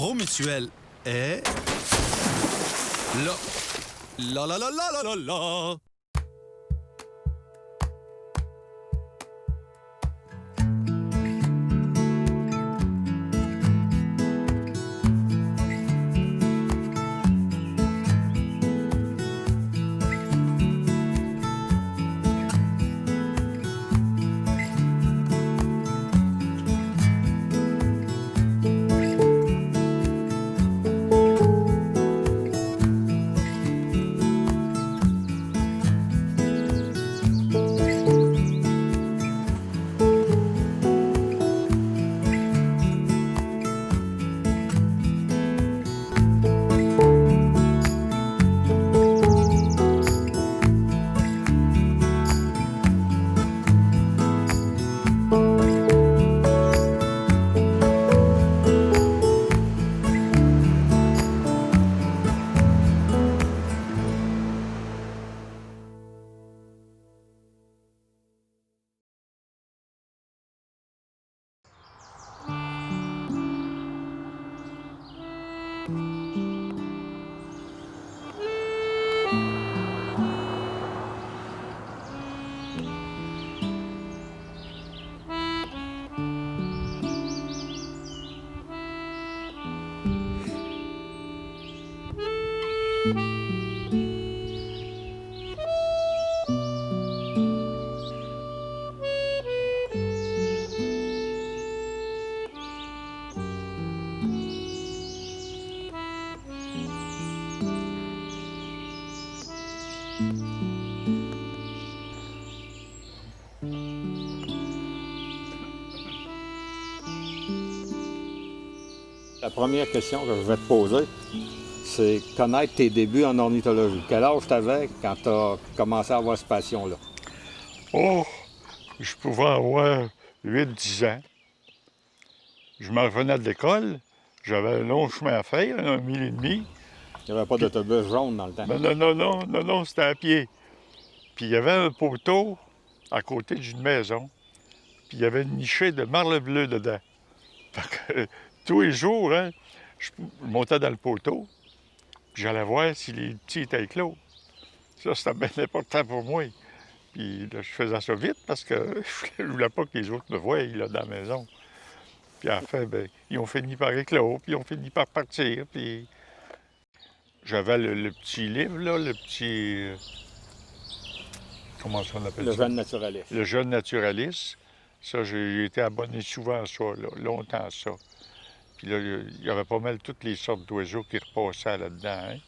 Promutuel est... là. La la la la la la la. La première question que je vais te poser, c'est connaître tes débuts en ornithologie. Quel âge tu avais quand tu as commencé à avoir cette passion-là? Oh, je pouvais avoir 8-10 ans. Je m'en revenais de l'école. J'avais un long chemin à faire, 1,5 milles. Il n'y avait pas d'autobus jaune dans le temps. Ben non, c'était à pied. Puis il y avait un poteau à côté d'une maison. Puis il y avait une nichée de marle bleu dedans. Fait que tous les jours, hein, je montais dans le poteau, puis j'allais voir si les petits étaient éclos. Ça, c'était bien important pour moi. Puis là, je faisais ça vite parce que je ne voulais pas que les autres me voient là, dans la maison. Puis à la fin, bien, ils ont fini par éclore, puis ils ont fini par partir. Puis j'avais le petit livre, là, le petit... comment on appelle ça? Le jeune naturaliste. Le jeune naturaliste. Ça, j'ai été abonné souvent à ça, là, longtemps à ça. Puis là, il y avait pas mal toutes les sortes d'oiseaux qui repassaient là-dedans. Hein?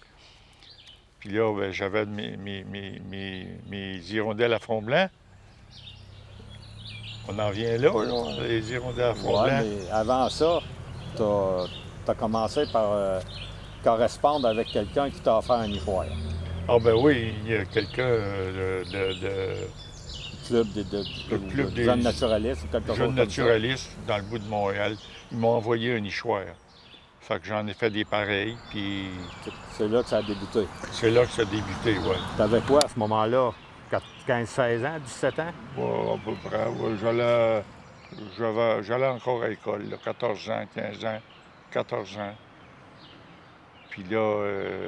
Puis là, ben, j'avais mes hirondelles à front blanc. On en vient là, les hirondelles à front blanc. Mais avant ça, tu as commencé par correspondre avec quelqu'un qui t'a offert un nichoir. Ah ben oui, il y a quelqu'un Club des jeunes naturalistes ou quelque chose jeunes comme ça. naturalistes dans le bout de Montréal. Ils m'ont envoyé un nichoir. Fait que j'en ai fait des pareils, puis... C'est là que ça a débuté. C'est là que ça a débuté, oui. T'avais quoi à ce moment-là? 15-16 ans, 17 ans? Ouais, à peu près, ouais. J'allais encore à l'école, là, 14 ans, 15 ans, 14 ans. Puis là,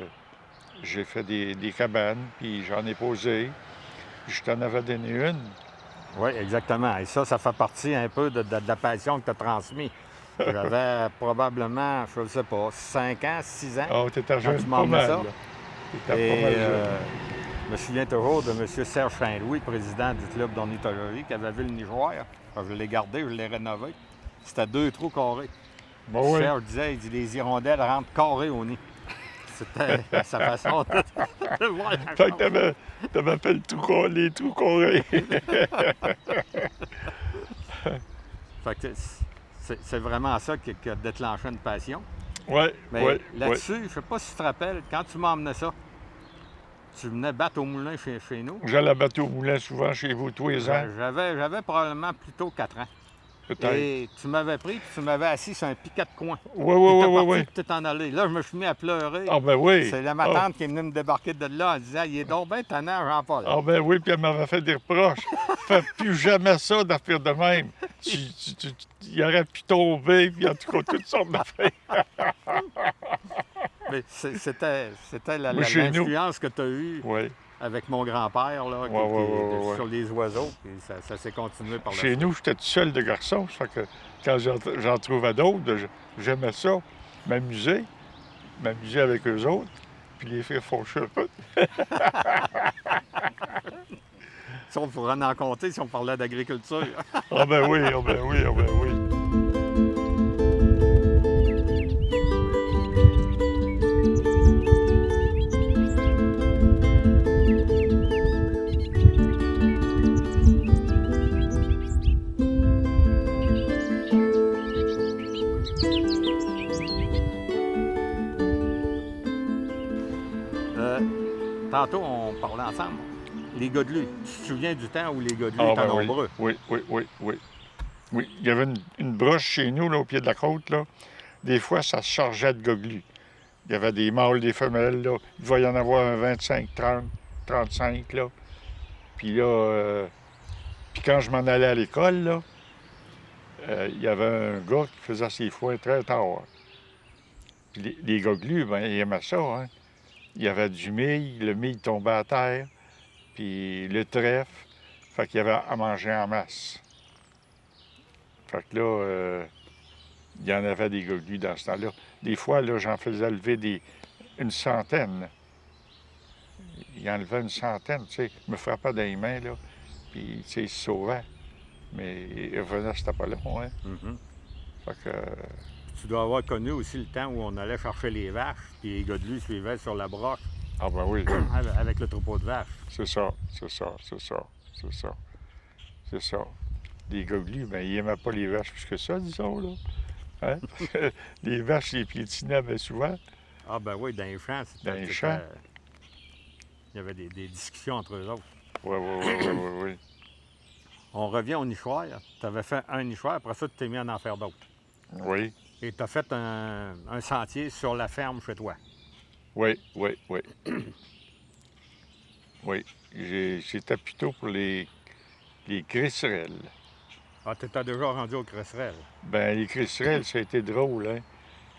j'ai fait des cabanes, puis j'en ai posé. Je t'en avais donné une. Oui, exactement. Et ça fait partie un peu de la passion que tu as transmise. J'avais probablement, je ne sais pas, 5 ans, 6 ans. Ah, t'étais jeune, tu pas mal, ça. là. T'étais pas mal jeune. Je me souviens toujours de M. Serge Saint-Louis, président du club d'ornithologie, qui avait vu le nichoir. Je l'ai gardé, je l'ai rénové. C'était 2 trous carrés. Bon, oui. Serge disait, il dit, les hirondelles rentrent carrées au nid. C'était sa façon de voir la Fait que t'avais fait les trous carrés. Fait que c'est vraiment ça qui a déclenché une passion. Oui, Mais là-dessus, je ne sais pas si tu te rappelles, quand tu m'emmenais ça, tu venais battre au moulin chez nous. J'allais battre au moulin souvent chez vous tous les ans. J'avais probablement plutôt 4 ans. Peut-être. Et tu m'avais pris, puis tu m'avais assis sur un piquet de coin. Oui. Tu t'en allé. Là, je me suis mis à pleurer. Ah ben oui. C'est ma tante qui est venue me débarquer de là en disant « Il est donc bien tannant, Jean-Paul. » Ah ben oui, puis elle m'avait fait des reproches. Fais plus jamais ça d'affaires de même. Il aurait pu tomber, puis en tout cas, toutes sortes d'affaires. Mais c'était Moi, chez nous- l'influence que tu as eue Oui. avec mon grand-père, là, Ouais. sur les oiseaux, puis ça s'est continué par la Chez suite. nous, j'étais tout seul de garçon. Ça fait que quand j'en trouvais d'autres, j'aimais ça, m'amuser avec eux autres, puis les faire faucher un peu. Ça, on pourrait en compter si on parlait d'agriculture. Ah ben oui, ah ben oui, ah ben oui. Tantôt, on parlait ensemble. Les godelus. Tu te souviens du temps où les godelus Ah étaient ben oui. nombreux? Oui. Oui, il y avait une broche chez nous, là, au pied de la côte, là. Des fois, ça se chargeait de gogelus. Il y avait des mâles, des femelles, là. Il devait y en avoir un 25, 30, 35, là. Puis là, puis quand je m'en allais à l'école, là, il y avait un gars qui faisait ses foins très tard. Puis les gogelus, ben, ils aimaient ça, hein. Il y avait du mil, le mil tombait à terre, puis le trèfle. Fait qu'il y avait à manger en masse. Fait que là, il y en avait des gogelus dans ce temps-là. Des fois, là, j'en faisais lever une centaine. Il enlevait une centaine, tu sais. Il me frappait dans les mains, là. Puis, tu sais, il se sauvait. Mais il revenait, c'était pas long, hein. Mhm. Fait que... Tu dois avoir connu aussi le temps où on allait chercher les vaches, puis les godelus suivaient sur la broche Ah ben oui, avec le troupeau de vaches. c'est ça. Les gogelus, ben, ils n'aimaient pas les vaches plus que ça, disons, là. Hein? Parce que les vaches, les piétinaient bien souvent. Ah ben oui, dans les champs, Dans les champs. il y avait des discussions entre eux autres. Oui. On revient au nichoir. Tu avais fait un nichoir, après ça, tu t'es mis à en faire d'autres. Oui, Et tu as fait un sentier sur la ferme chez toi. oui. Oui, j'étais plutôt pour les crisserelles. Ah, tu étais déjà rendu au Cresserelle. Ben les crisserelles, ça a été drôle, hein.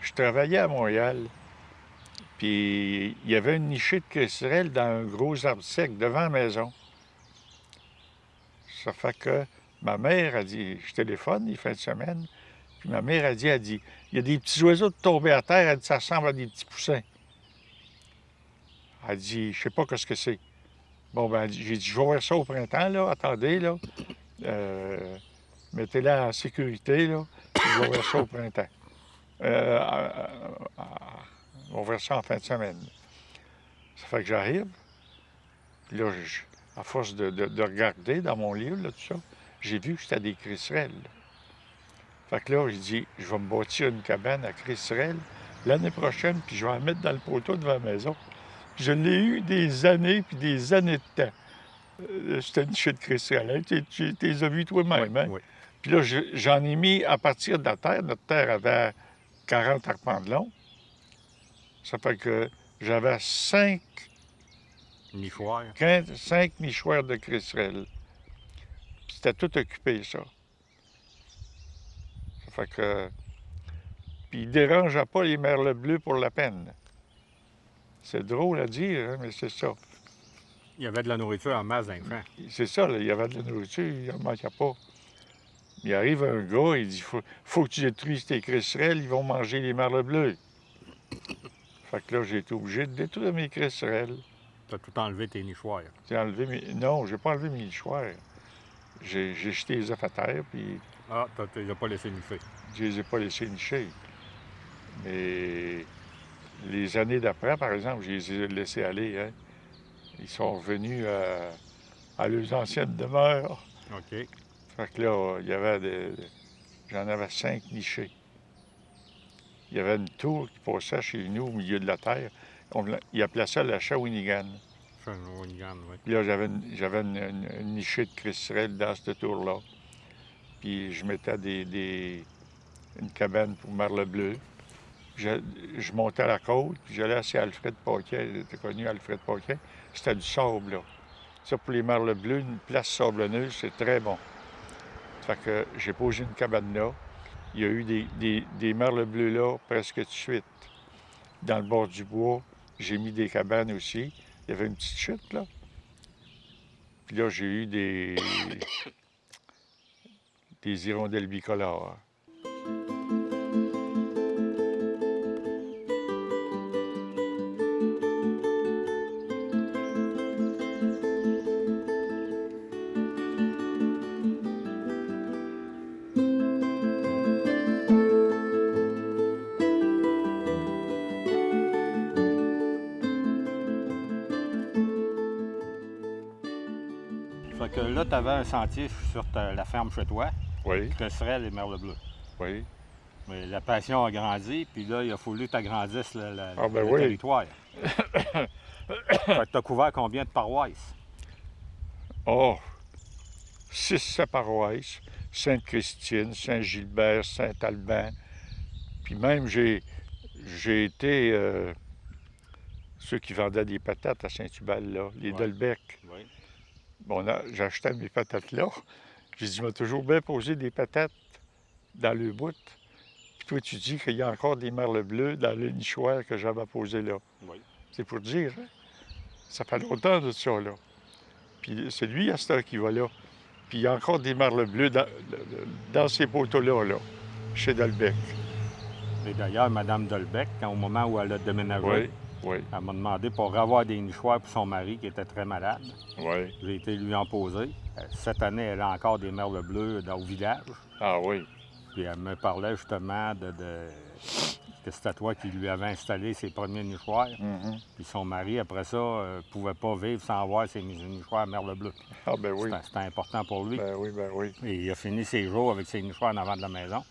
Je travaillais à Montréal, puis il y avait une nichée de crisserelles dans un gros arbre sec devant la maison. Ça fait que ma mère a dit, je téléphone les fins de semaine, puis ma mère a dit, il y a des petits oiseaux de tomber à terre, elle dit, ça ressemble à des petits poussins. Elle dit, je sais pas ce que c'est. Bon, ben, j'ai dit, je vais voir ça au printemps, là, attendez, là. Mettez-la en sécurité, là, puis je vais voir ça au printemps. On va voir ça en fin de semaine. Ça fait que j'arrive, puis là, à force de regarder dans mon livre, là, tout ça, j'ai vu que c'était des crisserelles. Fait que là, j'ai dit, je vais me bâtir une cabane à crisserelles l'année prochaine, puis je vais en mettre dans le poteau devant la maison. Je l'ai eu des années, puis des années de temps. C'était une nichée de crisserelles. Hein? Tu les as vues toi-même, hein? Oui. Puis là, j'en ai mis à partir de la terre. Notre terre avait 40 arpents de long. Ça fait que j'avais 5 Nichoir. nichoirs de crisserelles. Puis c'était tout occupé, ça. Ça fait que... Puis ils ne dérangeaient pas les merles bleus pour la peine. C'est drôle à dire, hein, mais c'est ça. Il y avait de la nourriture en masse dans les champs. C'est ça, là, il y avait de la nourriture, il n'en manquait pas. Il arrive un gars, il dit, faut que tu détruises tes crisserelles, ils vont manger les merles bleus. Fait que là, j'ai été obligé de détruire mes crisserelles. Tu as tout enlevé tes nichoirs. J'ai enlevé mes... Non, j'ai pas enlevé mes nichoirs. J'ai jeté les œufs à terre, puis Ah, tu ne les as pas laissé nicher. je les ai pas laissés nicher. Mais les années d'après, par exemple, je les ai laissés aller, hein. Ils sont revenus à leurs anciennes demeures. OK. Fait que là, il y avait j'en avais 5 nichés. Il y avait une tour qui passait chez nous au milieu de la terre. Il appelait ça la Shawinigan. Shawinigan, oui. Puis là, j'avais une nichée de crisserelles dans cette tour-là. Puis je mettais une cabane pour merle bleu. Je montais à la côte, puis j'allais chez Alfred Paquet. Tu connu Alfred Paquet? C'était du sable, là. Ça, pour les merles bleus, une place sablonneuse, c'est très bon. Fait que j'ai posé une cabane là. Il y a eu des merles bleus là presque tout de suite. Dans le bord du bois, j'ai mis des cabanes aussi. Il y avait une petite chute, là. Puis là, j'ai eu des hirondelles bicolores. Fait que là, tu avais un sentier sur la ferme chez toi, Oui, que seraient les merles bleus. oui. Mais la passion a grandi, puis là, il a fallu que tu agrandisses Ah, ben le oui. territoire. Fait que tu as couvert combien de paroisses? Oh, 6 paroisses. Sainte-Christine, Saint-Gilbert, Saint-Alban. Puis même, j'ai été ceux qui vendaient des patates à Saint-Hubal, là, les Ouais. Dolbec. Oui. Bon, j'achetais mes patates là. J'ai dit, il m'a toujours bien posé des patates dans le bout. Puis toi, tu dis qu'il y a encore des merles bleus dans le nichoir que j'avais posé là. Oui. C'est pour dire, hein? Ça fait longtemps de ça, là. Puis c'est lui, à cette heure, qui va là. Puis il y a encore des merles bleus dans ces poteaux-là, là, chez Dolbec. Et d'ailleurs, Mme Dolbec, au moment où elle a déménagé, Oui, oui, elle m'a demandé pour avoir des nichoirs pour son mari qui était très malade. oui. J'ai été lui en poser. Cette année, elle a encore des merles bleus au village. Ah oui. Puis elle me parlait justement que c'était toi qui lui avais installé ses premiers nichoirs. Mhm. Puis son mari, après ça, ne pouvait pas vivre sans avoir ses nichoirs merles bleus. Ah ben oui. C'était important pour lui. Ben oui, ben oui. Et il a fini ses jours avec ses nichoirs en avant de la maison.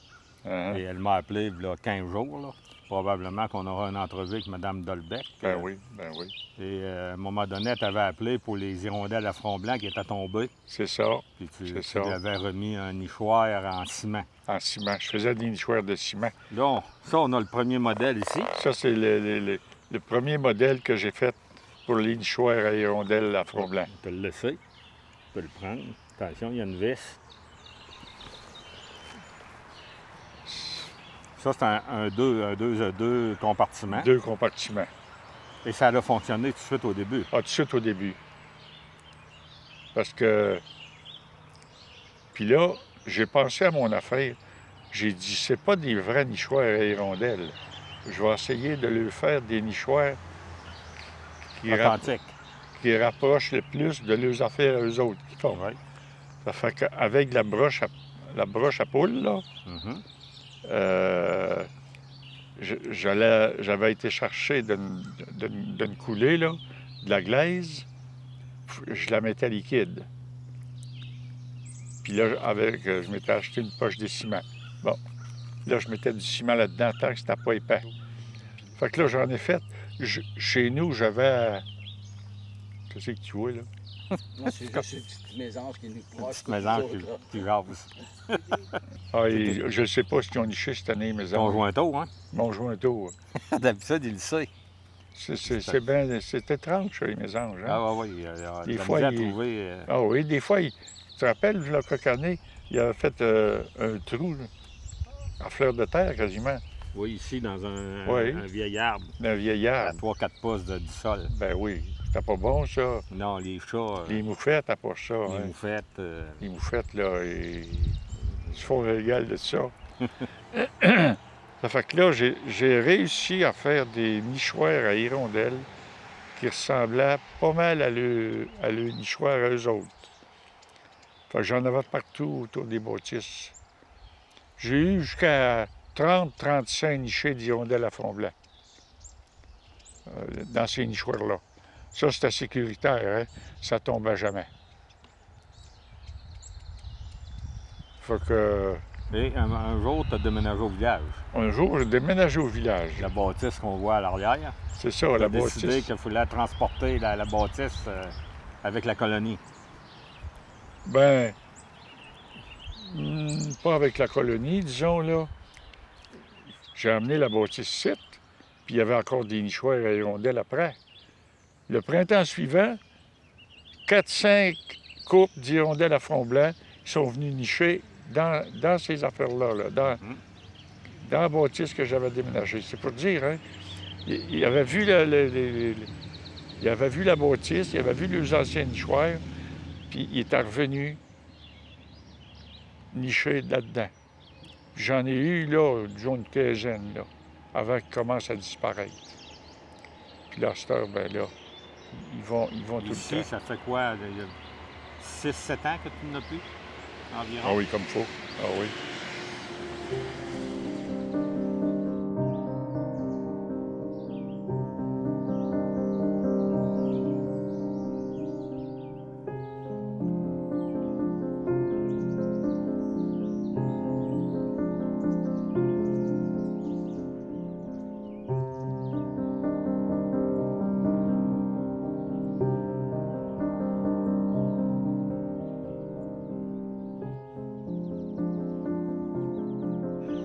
Uh-huh. Et elle m'a appelé il y a 15 jours. Là. Probablement qu'on aura une entrevue avec Mme Dolbec. Ben oui, ben oui. Et à un moment donné, elle t'avait appelé pour les hirondelles à front blanc qui étaient tombées. C'est ça, Puis tu C'est lui ça. avais remis un nichoir en ciment. en ciment. Je faisais des nichoirs de ciment. Donc, ça, on a le premier modèle ici. Ça, c'est le premier modèle que j'ai fait pour les nichoirs à hirondelles à front blanc. On peut le laisser. On peut le prendre. Attention, il y a une vis. Ça, c'est un deux compartiments. 2 compartiments. Et ça a fonctionné tout de suite au début. Ah, tout de suite au début. Parce que... Puis là, j'ai pensé à mon affaire. J'ai dit, c'est pas des vrais nichoirs à hirondelles. Je vais essayer de leur faire des nichoirs qui, Authentique. qui rapprochent le plus de leurs affaires à eux autres qu'ils font. Oui. Ça fait qu'avec la broche à poule, là, Mhm. j'avais été chercher d'une coulée, là, de la glaise. Je la mettais liquide. Puis là, je m'étais acheté une poche de ciment. Bon. Là, je mettais du ciment là-dedans tant que c'était pas épais. Fait que là, j'en ai fait. Chez nous, j'avais... Qu'est-ce que tu vois, là? Moi, c'est juste une petite mésange qui nous proche. Petite maison qui jase. Ah, et je ne sais pas si ils ont niché cette année, mais Ton jointeau, hein? Mon jointeau. D'habitude, il le sait. C'est étrange, les mésanges. Hein? Ah oui, il a Des de la fois, misère à il- trouver. Ah oui, des fois, tu te rappelles, le cocané, il a fait un trou là, en fleur de terre quasiment, Oui, ici, dans Oui. un vieil arbre, d'un à vieillard. 3-4 pouces du sol. Ben oui, c'était pas bon ça. Non, les chats, Les moufettes, à part ça. les hein. moufettes. Les moufettes, là, ils se font régal de ça. Ça fait que là, j'ai réussi à faire des nichoirs à hirondelles qui ressemblaient pas mal à le nichoir à eux autres. Fait que j'en avais partout autour des bâtisses. J'ai eu jusqu'à 30-35 nichés d'hirondelles à front blanc dans ces nichoirs-là. Ça, c'était sécuritaire, hein? Ça tombait jamais. Fait que Et un jour, tu as déménagé au village. un jour, j'ai déménagé au village. La bâtisse qu'on voit à l'arrière. C'est ça, Tu la as décidé bâtisse. qu'il fallait transporter la bâtisse avec la colonie. Ben, pas avec la colonie, disons, là. J'ai amené la bâtisse site, puis il y avait encore des nichoirs à hirondelles après. Le printemps suivant, 4-5 couples d'hirondelles à front blanc sont venus nicher dans ces affaires-là, dans la bâtisse que j'avais déménagée. C'est pour dire, hein, il avait vu il avait vu la bâtisse, il avait vu les anciens nichoirs, puis il était revenu nicher là-dedans. J'en ai eu, là, disons une quinzaine, là, avant qu'ils commencent à disparaître. Puis là, à cette heure, ben là, ils vont tout Ici, le temps. ça fait quoi? Il y a 6-7 ans que tu n'as plus? Environ? Ah oui, comme faut. Ah oui.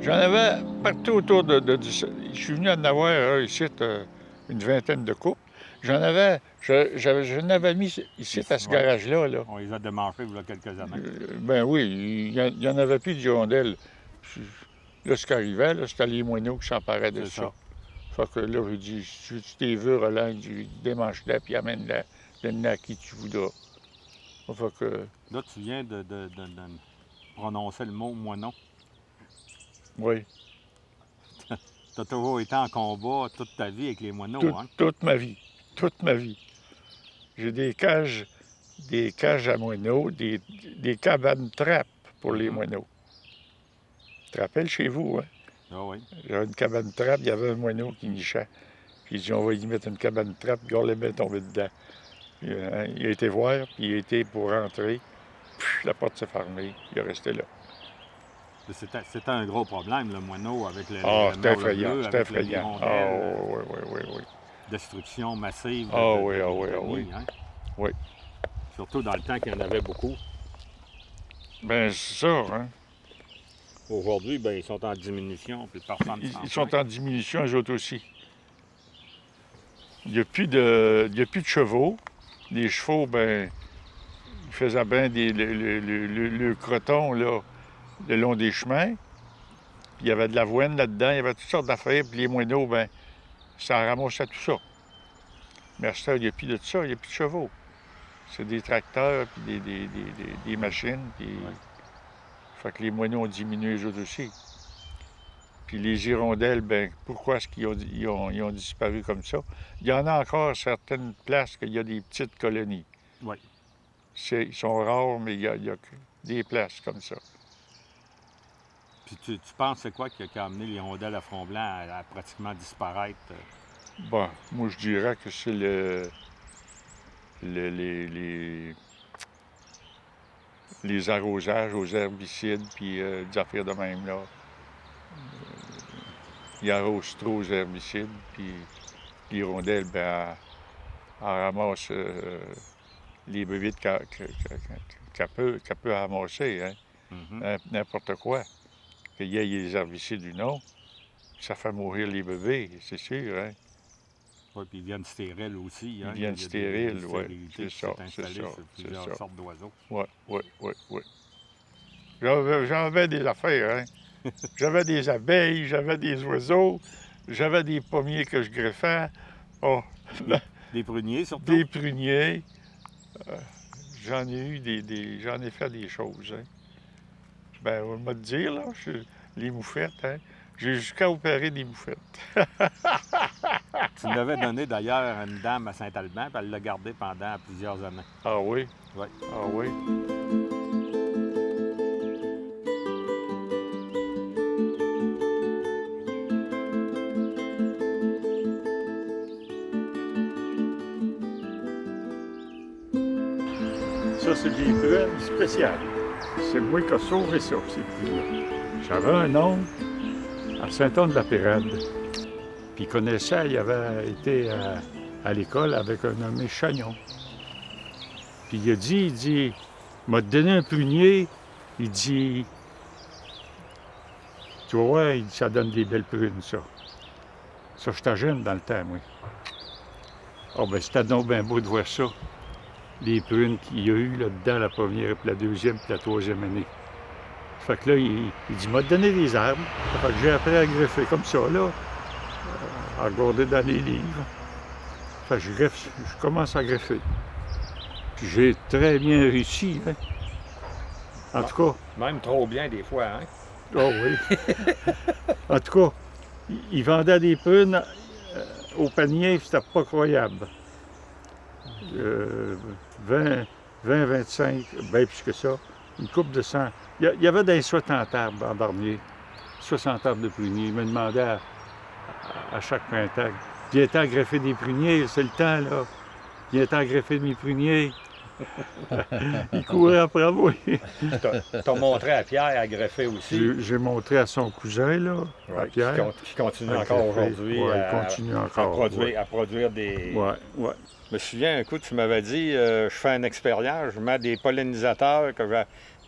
J'en avais partout autour je suis venu en avoir ici une vingtaine de coupes. J'en avais mis ici à ce Ouais. garage-là. Là. On les a démarchés il y a quelques années. Ben oui, il y en avait plus d'hirondelles. Là, ce qui arrivait, là, c'était les moineaux qui s'emparaient de C'est ça. Fait que là, j'ai dit, si tu t'es vu, Roland, démange-la, puis amène-la, donne-la à qui tu voudras. Fait que, Là, tu viens de prononcer le mot moineau. oui, Tu as toujours été en combat toute ta vie avec les moineaux, hein? toute ma vie. J'ai des cages à moineaux, des cabanes trappes pour les moineaux. Tu te rappelles chez vous, hein? Ah oui. J'avais une cabane trappe, il y avait un moineau qui nichait. Puis il dit, on va y mettre une cabane trappe, puis on le met tomber dedans. Puis, il a été voir, puis il a été pour rentrer. Puis la porte s'est fermée, il est resté là. C'était un gros problème, le moineau, avec le Ah, le c'était merle effrayant, bleu, c'était avec le effrayant. Ah, hirondelle, oui. destruction massive. Ah de- oui, de ah oui, ah compagnie, oui. hein? Oui. Surtout dans le temps qu'il y en avait beaucoup. Ben c'est ça, hein. Aujourd'hui, ben, ils sont en diminution, puis personne ne s'en Ils sont plaint. en diminution, eux autres aussi. Il n'y a plus de chevaux. Les chevaux, ben, ils faisaient bien le croton, là, le long des chemins. Puis il y avait de l'avoine là-dedans, il y avait toutes sortes d'affaires. Puis les moineaux, ben, ça ramassait tout ça. Mais à cette heure, il n'y a plus de ça, il n'y a plus de chevaux. C'est des tracteurs, puis des machines, puis... Ouais. Fait que les moineaux ont diminué eux autres aussi. Puis les hirondelles, ben pourquoi est-ce qu'ils ont disparu comme ça? Il y en a encore certaines places qu'il y a des petites colonies. Oui. Ils sont rares, mais il y a des places comme ça. Puis tu penses c'est quoi qui a amené l'hirondelle à front blanc à pratiquement disparaître? Bon, moi je dirais que c'est les arrosages aux herbicides, puis des affaires de même, là. Ils arrosent trop aux herbicides, puis l'hirondelle, ben, elle ramasse les bébites qu'elle peut ramasser, hein. Mhm. N'importe quoi. Qu'il y ait les herbicides ou non, ça fait mourir les bébés, c'est sûr, hein. Oui, puis ils viennent stériles aussi. Hein? Ils viennent Il y a stériles, des ouais, stérilités c'est qui ça, sont c'est installées ça, sur c'est plusieurs ça. sortes d'oiseaux. Oui. J'avais des affaires, hein. J'avais des abeilles, j'avais des oiseaux, j'avais des pommiers que je greffais. Oh, Des pruniers surtout. des pruniers. J'en ai eu j'en ai fait des choses, hein. Ben, on va te dire, là, les moufettes, hein. J'ai jusqu'à opérer des moufettes. Tu l'avais donné d'ailleurs à une dame à Saint-Alban, puis elle l'a gardé pendant plusieurs années. Ah oui? Oui. Ah oui? Ça, c'est des prunes spéciales. C'est moi qui ai sauvé ça, ces prunes-là. J'avais un oncle à Saint-Anne-de-la-Pérade. Puis il connaissait, il avait été à l'école avec un nommé Chagnon. Puis il dit, il m'a donné un prunier, il dit, tu vois, il dit, ça donne des belles prunes, ça. Ça, j'étais jeune dans le temps, moi. Oh, ben c'était donc bien beau de voir ça. Les prunes qu'il y a eu là-dedans, la première, puis la deuxième, puis la troisième année. Fait que là, il dit, il m'a donné des arbres. Fait que j'ai appris à greffer comme ça, là. à regarder dans les livres. Fait que je commence à greffer. Puis j'ai très bien réussi, hein. En tout cas, Même trop bien des fois, hein? oh oui. En tout cas, ils vendaient des prunes au panier, c'était pas croyable. 20, 25, bien plus que ça. Une coupe de 100. Il y avait des 60 arbres en dernier. 60 arbres de pruniers. Ils me demandaient à chaque printemps. Viens t'en greffer des pruniers, c'est le temps, là. Viens t'en greffer mes pruniers. Il courait après moi. T'as montré à Pierre à greffer aussi. J'ai montré à son cousin, là, à Ouais, Pierre. qui continue à encore greffer. aujourd'hui Ouais, à, il continue à encore. produire, à produire des... Ouais, ouais. Je me souviens, un coup, tu m'avais dit, je fais une expérience, je mets des pollinisateurs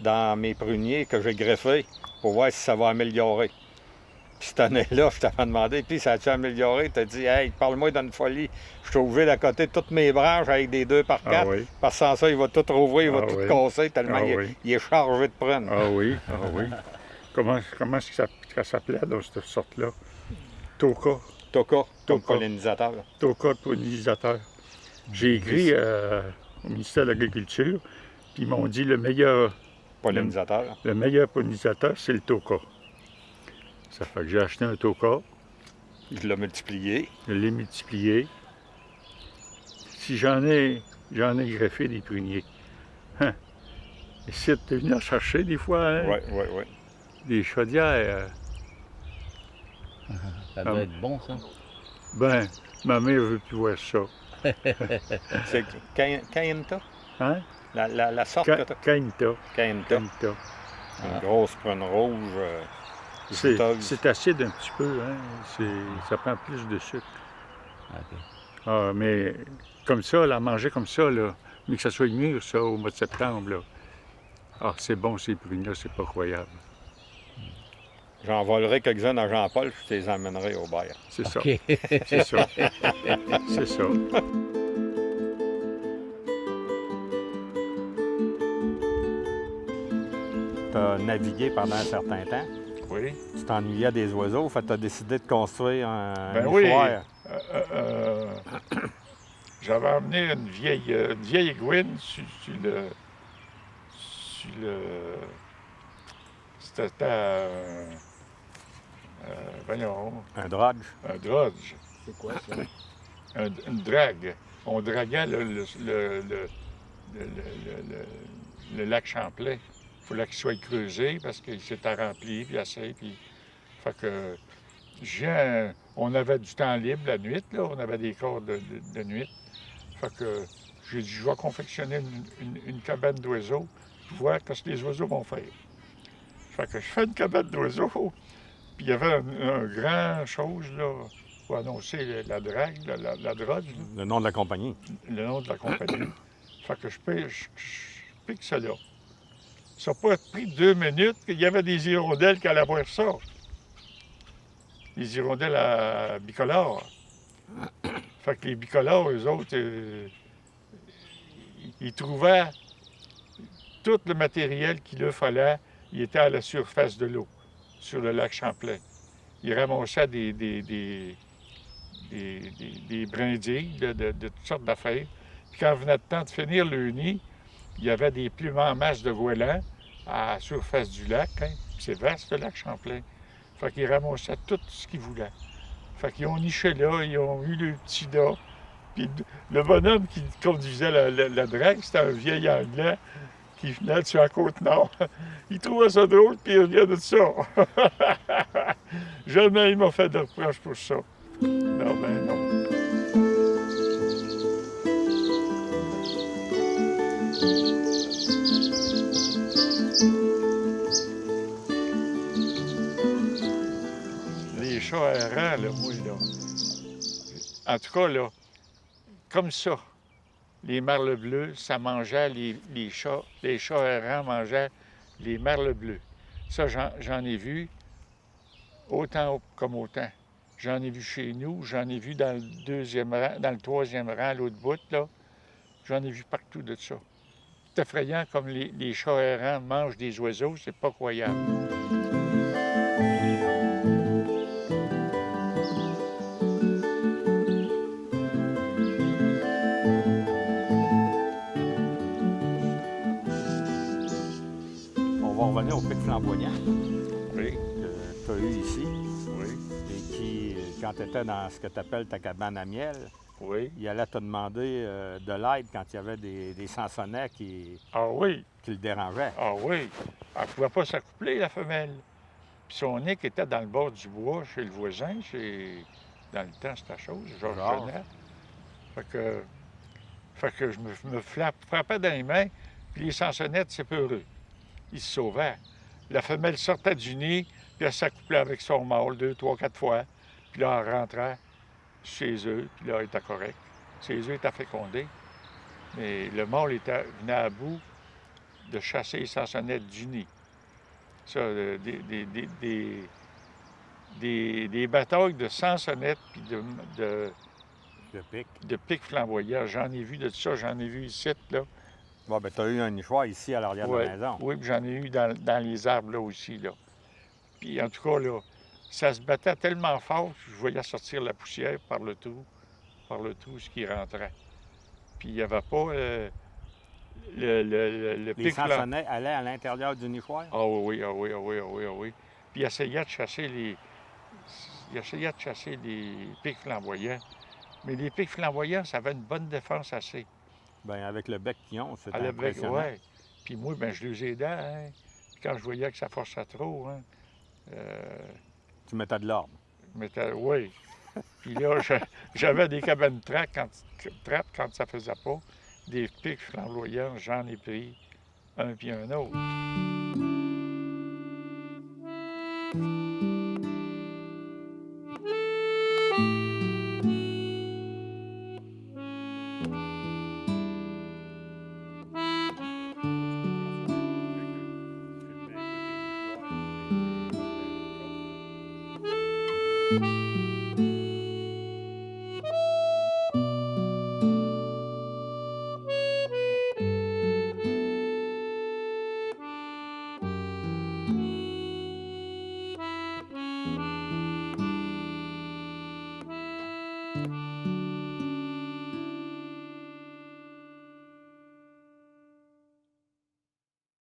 dans mes pruniers que j'ai greffés pour voir si ça va améliorer. Puis cette année-là, je t'avais demandé, puis ça a-tu amélioré? Tu as dit, hey, parle-moi d'une folie. Je suis obligé d'accoter toutes mes branches avec des 2x4, Ah oui. parce que sans ça, il va tout rouvrir, il va Ah tout oui. casser, tellement Ah il, oui. il est chargé de prunes. Ah oui, ah oui. Comment est-ce que ça s'appelait, dans cette sorte-là? Toka. Toka, ton Toka. pollinisateur. Toka de pollinisateur. J'ai écrit au ministère de l'Agriculture, puis ils m'ont dit le meilleur pollinisateur, c'est le Toka. Ça fait que j'ai acheté un Toka, Je l'ai multiplié. je l'ai multiplié. Si j'en ai greffé des pruniers. Hein? Ici, tu es venu en chercher des fois, hein? Oui. Des chaudières. Ça doit être bon, ça. Ben, ma mère veut plus voir ça. C'est Cainta? Hein? La sorte que t'as? Cainta. Cainta. Cainta. Une grosse prune rouge. goûteuse. C'est acide un petit peu, hein? Ça prend plus de sucre. OK. Ah, mais comme ça, la manger comme ça, là, mais que ça soit mûr, ça, au mois de septembre, là. Ah, c'est bon, ces prunes-là, c'est pas croyable. J'en volerai quelques-uns à Jean-Paul, je te les emmènerai au bar. C'est ça. OK. C'est ça. C'est ça. Tu as navigué pendant un certain temps. Oui. Tu t'ennuyais des oiseaux, fait que tu as décidé de construire un Ben oui. nichoir. J'avais emmené une vieille aiguine sur le. C'était voyons, Un drodge. un drodge, C'est quoi ça? une drague. On draguait le lac Champlain. Il fallait qu'il soit creusé parce qu'il s'était rempli, puis assez, puis... Fait que on avait du temps libre la nuit, là, on avait des corps de nuit. Fait que j'ai dit, je vais confectionner une cabane d'oiseaux, voir ce que les oiseaux vont faire. Fait que je fais une cabane d'oiseaux, puis il y avait un grand chose, là, pour annoncer la drague, la drogue, là, Le nom de la compagnie. le nom de la compagnie. Fait que je pique ça là. Ça n'a pas pris 2 minutes qu'il y avait des hirondelles qui allaient voir ça. Les hirondelles à bicolores. Fait que les bicolores, eux autres, ils trouvaient tout le matériel qu'il leur fallait. Il était à la surface de l'eau, sur le lac Champlain. Ils ramassaient des brindilles de toutes sortes d'affaires. Puis quand venait le temps de finir le nid, il y avait des plumes en masse de goélands à la surface du lac. Hein. C'est vaste, le lac Champlain. Fait qu'ils ramassaient tout ce qu'ils voulaient. Fait qu'ils ont niché là, ils ont eu le petit là. Puis le bonhomme qui conduisait la drague, c'était un vieil Anglais qui venait sur la Côte-Nord. Il trouvait ça drôle, puis il revient de ça. Jamais il m'a fait de reproche pour ça. Non, ben non. Les chats errants, là, moi, là. En tout cas, là, comme ça, les merles bleus, ça mangeait les chats. Les chats errants mangeaient les merles bleus. Ça, j'en ai vu autant comme autant. J'en ai vu chez nous, j'en ai vu dans le 2e rang, dans le 3e rang, l'autre bout, là. J'en ai vu partout de ça. C'est effrayant comme les chats errants mangent des oiseaux, c'est pas croyable. flamboyant Oui, que tu as eu ici oui, et qui, quand tu étais dans ce que tu appelles ta cabane à miel, oui. il allait te demander de l'aide quand il y avait des sansonnets qui Ah oui, le dérangeaient. ah oui. Elle ne pouvait pas s'accoupler, la femelle. Puis son nid était dans le bord du bois chez le voisin, dans le temps, c'était la chose, Georges Georges. Jeannette. Fait que je me frappais dans les mains, puis les sansonnettes, c'est peureux. Ils se sauvaient. La femelle sortait du nid, puis elle s'accouplait avec son mâle 2, 3, 4 fois. Puis là, elle rentrait chez eux, puis là, elle était correcte. Ses œufs étaient fécondés. Mais le mâle venait à bout de chasser les sansonnettes du nid. Ça, des batailles de sansonnettes puis Le pic. de pics flamboyants. J'en ai vu de ça, j'en ai vu ici, là. Bon, ben tu as eu un nichoir ici à l'arrière de Ouais. la maison. Oui, puis j'en ai eu dans les arbres, là aussi, là. Puis en tout cas, là, ça se battait tellement fort que je voyais sortir la poussière par le trou ce qui rentrait. Puis il n'y avait pas le Les pic flamboyant. sansonnets allaient à l'intérieur du nichoir? Ah oui, ah oui, ah oui, ah oui, ah oui. Puis il essayait de chasser les pics flamboyants. Mais les pics flamboyants, ça avait une bonne défense assez. Bien, avec le bec qu'ils ont, c'est À la bec, impressionnant. ouais. Puis moi, ben, je les aidais, hein. Puis quand je voyais que ça forçait trop, hein, Tu mettais de l'ordre. oui. Puis là, j'avais des cabanes trappes quand ça faisait pas. Des pics flamboyants, j'en ai pris un puis un autre. Thank you.